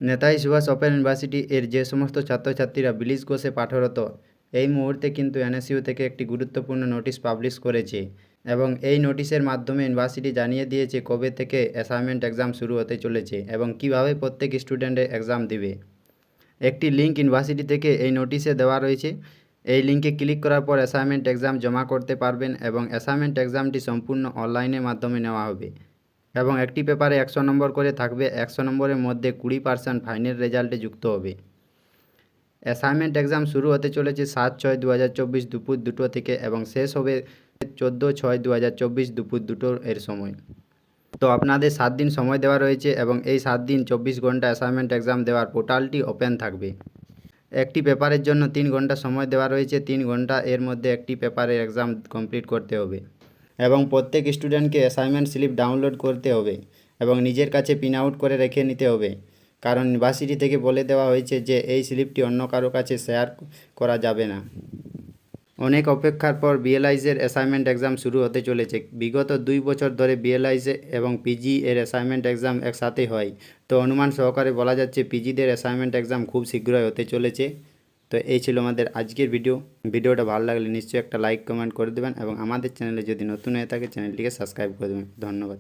Netaji Subhash open university এর যে সমস্ত ছাত্রছাত্রীরা বিলিশ কোর্সে পাঠরত এই মুহূর্তে কিন্তু এনএসইউ থেকে একটি গুরুত্বপূর্ণ নোটিশ পাবলিশ করেছে এবং এই নোটিশের মাধ্যমে ইউনিভার্সিটি জানিয়ে দিয়েছে কবে থেকে অ্যাসাইনমেন্ট এক্সাম শুরু হতে চলেছে এবং কিভাবে প্রত্যেক স্টুডেন্টের এক্সাম দিবে। একটি লিঙ্ক ইউনিভার্সিটি থেকে এই নোটিশে দেওয়া রয়েছে। এই লিঙ্কে ক্লিক করার পর অ্যাসাইনমেন্ট এক্সাম জমা করতে পারবেন এবং অ্যাসাইনমেন্ট এক্সামটি সম্পূর্ণ অনলাইনের মাধ্যমে নেওয়া হবে এবং একটি পেপারে 100 নম্বর করে থাকবে। 100 নম্বরের মধ্যে 20% ফাইনাল রেজাল্টে যুক্ত হবে। অ্যাসাইনমেন্ট এক্সাম শুরু হতে চলেছে 7/6/2024 দুপুর 2টো থেকে এবং শেষ হবে 14/6/2024 দুপুর 2টো এর সময়। তো আপনাদের 7 দিন সময় দেওয়া রয়েছে এবং এই 7 দিন 24 ঘন্টা অ্যাসাইনমেন্ট এক্সাম দেওয়ার পোর্টালটি ওপেন থাকবে। একটি পেপারের জন্য 3 ঘন্টা সময় দেওয়া রয়েছে। 3 ঘন্টা এর মধ্যে একটি পেপারের এক্সাম কমপ্লিট করতে হবে এবং প্রত্যেক স্টুডেন্টকে অ্যাসাইনমেন্ট স্লিপ ডাউনলোড করতে হবে এবং নিজের কাছে প্রিন্ট আউট করে রেখে নিতে হবে, কারণ ইউনিভার্সিটি থেকে বলে দেওয়া হয়েছে যে এই স্লিপটি অন্য কারো কাছে শেয়ার করা যাবে না। অনেক অপেক্ষার পর বিএলআইসের অ্যাসাইনমেন্ট এক্সাম শুরু হতে চলেছে। বিগত 2 বছর ধরে বিএলআইসে এবং পিজি এর অ্যাসাইনমেন্ট এক্সাম একসাথে হয়, তো অনুমান সহকারে বলা যাচ্ছে পিজিদের অ্যাসাইনমেন্ট এক্সাম খুব শীঘ্রই হতে চলেছে। তো এই ছিল আমাদের আজকের ভিডিওটা ভালো লাগলে নিশ্চয়ই একটা লাইক কমেন্ট করে দেবেন এবং আমাদের চ্যানেলে যদি নতুন হয়ে থাকে চ্যানেলটিকে সাবস্ক্রাইব করে দেবেন। ধন্যবাদ।